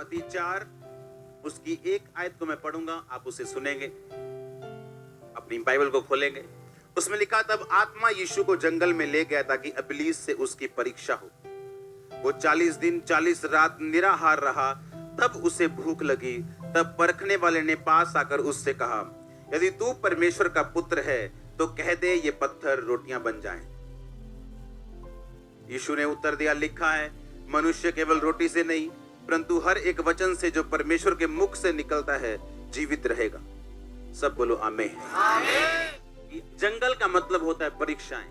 मत्ती 4 उसकी एक आयत को मैं पढ़ूंगा, आप उसे सुनेंगे, अपनी बाइबल को खोलेंगे। उसमें लिखा, तब आत्मा यीशु को जंगल में ले गया ताकि इब्लीस से उसकी परीक्षा हो। वो 40 दिन 40 रात निराहार रहा। तब उसे भूख लगी। तब परखने वाले ने पास आकर उससे कहा, यदि तू परमेश्वर का पुत्र है तो कह दे ये पत्थर रोटियां बन जाएं। यीशु ने उत्तर दिया, लिखा है, मनुष्य केवल रोटी से नहीं परंतु हर एक वचन से जो परमेश्वर के मुख से निकलता है जीवित रहेगा। सब बोलो आमीन। जंगल का मतलब होता है परीक्षाएं।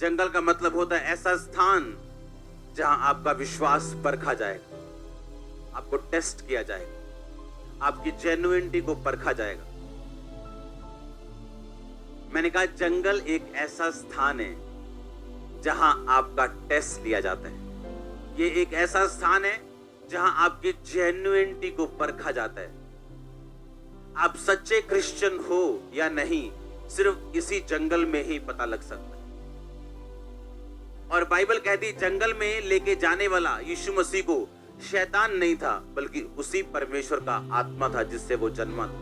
जंगल का मतलब होता है ऐसा स्थान जहां आपका विश्वास परखा जाएगा, आपको टेस्ट किया जाएगा, आपकी जेन्युइनिटी को परखा जाएगा। मैंने कहा जंगल एक ऐसा स्थान है जहां आपका टेस्ट लिया जाता है। ये एक ऐसा स्थान है जहां आपकी जेन्युइनिटी को परखा जाता है। आप सच्चे क्रिश्चियन हो या नहीं सिर्फ इसी जंगल में ही पता लग सकता है। और बाइबल कहती जंगल में लेके जाने वाला यीशु मसीह को शैतान नहीं था बल्कि उसी परमेश्वर का आत्मा था जिससे वो जन्मा था।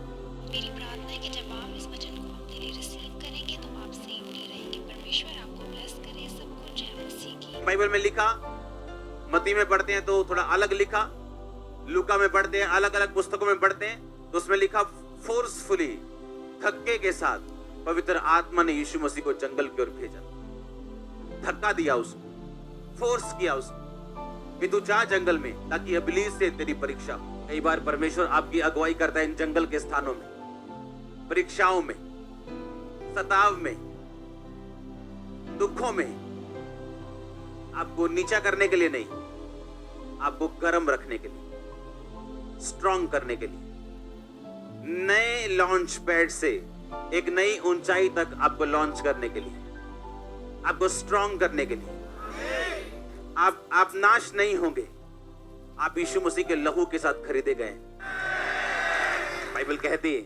मेरी प्रार्थना है कि जब आप इस वचन को अपने लिए रिसीव करेंगे तो आप सेवली रहेंगे। परमेश्वर आपको ब्लेस करे। सबको जय मसीह की। बाइबल में लिखा, मत्ती में पढ़ते हैं तो थोड़ा अलग लिखा, लूका में पढ़ते हैं, अलग अलग पुस्तकों में पढ़ते हैं तो उसमें लिखा फोर्सफुली, धक्के के साथ पवित्र आत्मा ने यीशु मसीह को जंगल की ओर भेजा। धक्का दिया उसको, फोर्स किया उसको कि तू जा जंगल में ताकि इब्लीस से तेरी परीक्षा हो। कई बार परमेश्वर आपकी अगुवाई करता है इन जंगल के स्थानों में, परीक्षाओं में, सताव में, दुखों में, आपको नीचा करने के लिए नहीं, आपको गर्म रखने के लिए, स्ट्रॉन्ग करने के लिए, नए लॉन्च पैड से एक नई ऊंचाई तक आपको लॉन्च करने के लिए, आपको स्ट्रॉन्ग करने के लिए। आप नाश नहीं होंगे, आप यीशु मसीह के लहू के साथ खरीदे गए। बाइबल कहती है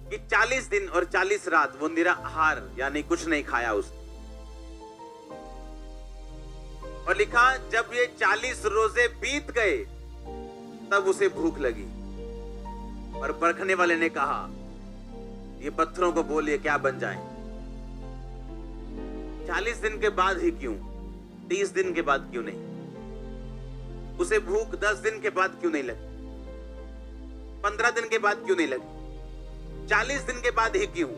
कि 40 दिन और 40 रात वो निराहार यानी कुछ नहीं खाया उसने। और लिखा जब ये 40 रोजे बीत गए तब उसे भूख लगी। और परखने वाले ने कहा, ये पत्थरों को बोलिए क्या बन जाए। 40 दिन के बाद ही क्यों, 30 दिन के बाद क्यों नहीं? उसे भूख 10 दिन के बाद क्यों नहीं लगी, 15 दिन के बाद क्यों नहीं लगी, 40 दिन के बाद ही क्यों?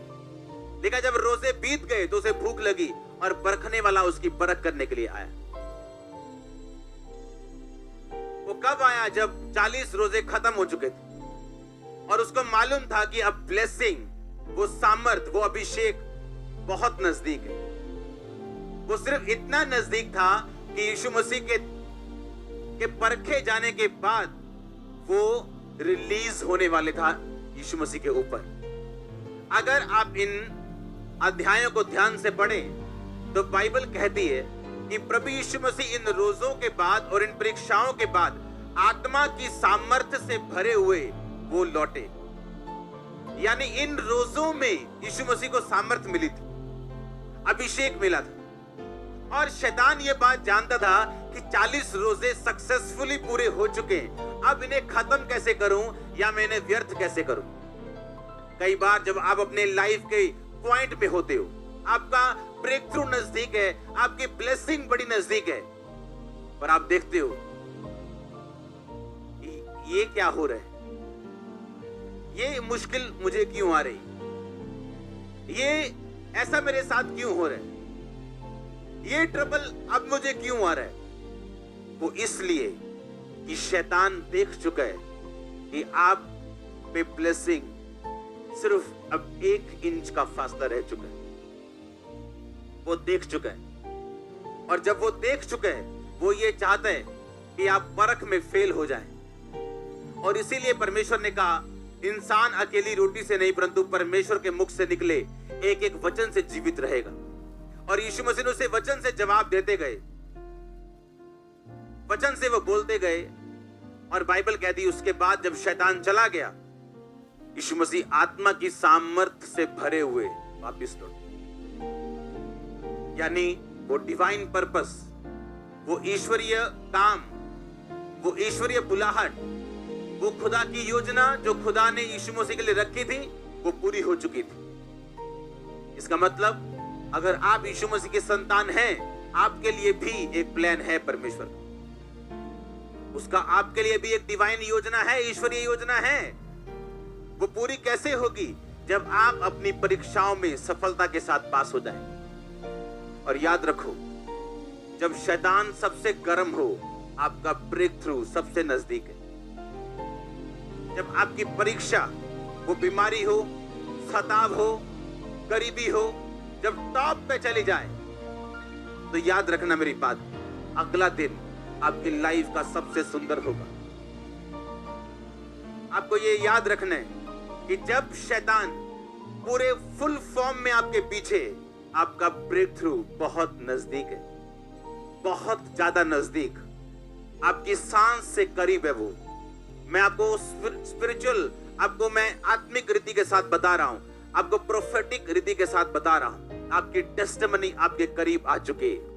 देखा जब रोजे बीत गए तो उसे भूख लगी और परखने वाला उसकी परख करने के लिए आया। वो कब आया? जब 40 रोजे खत्म हो चुके थे और उसको मालूम था कि अब ब्लेसिंग, वो सामर्थ, वो अभिषेक बहुत नजदीक है। वो सिर्फ इतना नजदीक था कि यीशु मसीह के परखे जाने के बाद वो रिलीज होने वाले था यीशु मसीह के ऊपर। अगर आप इन अध्यायों को ध्यान से पढ़ें तो बाइबल कहती है कि प्रभु यीशु मसीह इन रोजों के बाद और इन परीक्षाओं के बाद आत्मा की सामर्थ्य से भरे हुए वो लौटे। यानी इन रोजों में यीशु मसीह को सामर्थ्य मिली थी, अभिषेक मिला था। और शैतान ये बात जानता था कि 40 रोजे सक्सेसफुली पूरे हो चुके हैं, अब इन्हें खत्म कैसे करूं या मैं इन्हें व्यर्थ कैसे करूं। कई बार जब आप अपने लाइफ के पॉइंट पे होते हो, आपका ब्रेक थ्रू नजदीक है, आपकी ब्लेसिंग बड़ी नजदीक है, पर आप देखते हो ये क्या हो रहा है, ये मुश्किल मुझे क्यों आ रही, ये ऐसा मेरे साथ क्यों हो रहा है, ये ट्रबल अब मुझे क्यों आ रहा है। वो इसलिए कि शैतान देख चुका है कि आप पे ब्लेसिंग सिर्फ अब 1 इंच का फासला रह चुका है। वो देख चुका है और जब वो देख चुका है वो ये चाहता है कि आप परख में फेल हो जाएं। और इसीलिए परमेश्वर ने कहा इंसान अकेली रोटी से नहीं परंतु परमेश्वर के मुख से निकले एक एक वचन से जीवित रहेगा। और यीशु मसीह ने उसे वचन से जवाब देते गए, वचन से वो बोलते गए। और बाइबल कहती है उसके बाद जब शैतान चला गया, यीशु मसीह आत्मा की सामर्थ से भरे हुए वापस लौटे। यानी वो डिवाइन पर्पस, वो ईश्वरीय काम, वो ईश्वरीय बुलाहट, वो खुदा की योजना जो खुदा ने यीशु मसीह के लिए रखी थी, वो पूरी हो चुकी थी। इसका मतलब अगर आप यीशु मसीह के संतान हैं, आपके लिए भी एक प्लान है परमेश्वर का। उसका आपके लिए भी एक डिवाइन योजना है, ईश्वरीय योजना है। वो पूरी कैसे होगी? जब आप अपनी परीक्षाओं में सफलता के साथ पास हो जाएं। और याद रखो, जब शैतान सबसे गर्म हो, आपका ब्रेक थ्रू सबसे नजदीक है। जब आपकी परीक्षा, वो बीमारी हो, सताव हो, गरीबी हो, जब टॉप पे चली जाए, तो याद रखना मेरी बात, अगला दिन आपकी लाइफ का सबसे सुंदर होगा। आपको ये याद रखना है कि जब शैतान पूरे फुल फॉर्म में आपके पीछे, आपका ब्रेक थ्रू बहुत नजदीक है, बहुत ज्यादा नजदीक, आपकी सांस से करीब है वो। मैं आपको स्पिरिचुअल, आपको मैं आत्मिक रीति के साथ बता रहा हूं, आपको प्रोफेटिक रीति के साथ बता रहा हूं। आपकी टेस्टिमनी आपके करीब आ चुकी है।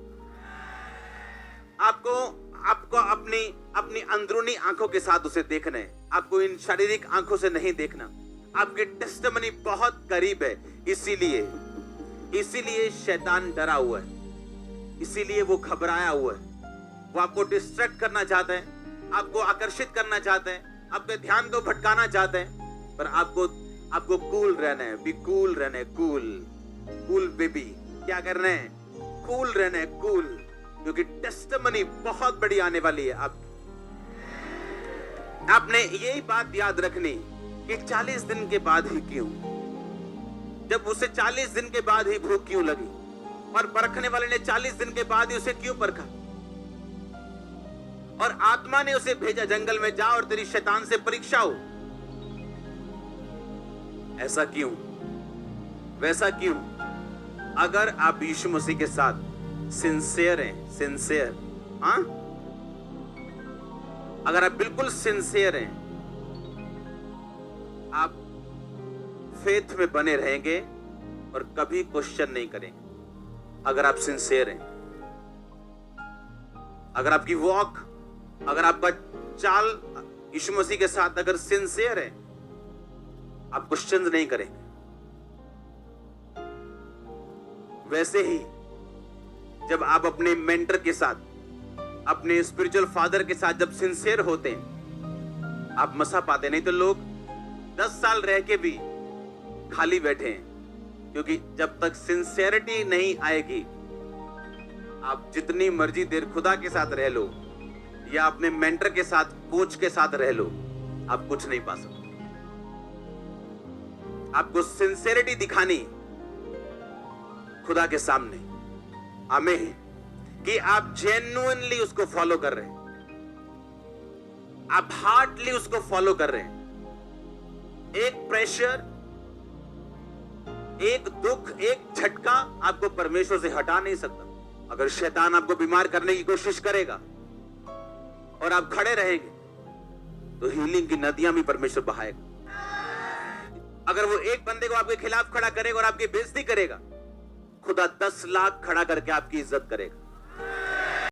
आपको अपनी अंदरूनी आंखों के साथ उसे देखना है। आपको इन शारीरिक आंखों से नहीं देखना। आपकी टेस्टिमनी बहुत करीब है। इसीलिए शैतान डरा हुआ है, इसीलिए वो घबराया हुआ है। वो आपको डिस्ट्रैक्ट करना चाहता है, आपको आकर्षित करना चाहता है, आपके ध्यान को भटकाना चाहता है। पर आपको कूल रहना है, बी कूल रहना है, कूल बेबी। क्या करना है? कूल रहना है, कूल, क्योंकि टेस्टिमनी बहुत बड़ी आने वाली है। आपने यही बात याद रखनी कि 40 दिन के बाद ही क्यों, जब उसे 40 दिन के बाद ही भूख क्यों लगी, और परखने वाले ने 40 दिन के बाद ही उसे क्यों परखा, और आत्मा ने उसे भेजा जंगल में, जा और तेरी शैतान से परीक्षा हो। ऐसा क्यों? वैसा क्यों? अगर आप यीशु मसीह के साथ सिंसियर हैं, सिंसियर, हाँ, अगर आप बिल्कुल सिंसियर हैं, आप फेथ में बने रहेंगे और कभी क्वेश्चन नहीं करेंगे। अगर आप सिंसियर हैं, अगर आपकी वॉक, अगर आपका चाल यीशु मसीह के साथ अगर सिंसियर है, आप क्वेश्चन नहीं करेंगे। वैसे ही जब आप अपने मेंटर के साथ, अपने स्पिरिचुअल फादर के साथ जब सिंसियर होते हैं, आप मसा पाते। नहीं तो लोग 10 साल रह के भी खाली बैठे हैं, क्योंकि जब तक सिंसियरिटी नहीं आएगी, आप जितनी मर्जी देर खुदा के साथ रह लो या अपने मेंटर के साथ, कोच के साथ रह लो, आप कुछ नहीं पा सकते। आपको सिंसियरिटी दिखानी खुदा के सामने, आमीन, कि आप जेन्युइनली उसको फॉलो कर रहे हैं, आप हार्टली उसको फॉलो कर रहे हैं। एक प्रेशर, एक दुख, एक झटका आपको परमेश्वर से हटा नहीं सकता। अगर शैतान आपको बीमार करने की कोशिश करेगा और आप खड़े रहेंगे, तो हीलिंग की नदियां भी परमेश्वर बहाएगा। अगर वो एक बंदे को आपके खिलाफ खड़ा करेगा और आपकी बेइज्जती करेगा, खुदा 10 लाख खड़ा करके आपकी इज्जत करेगा।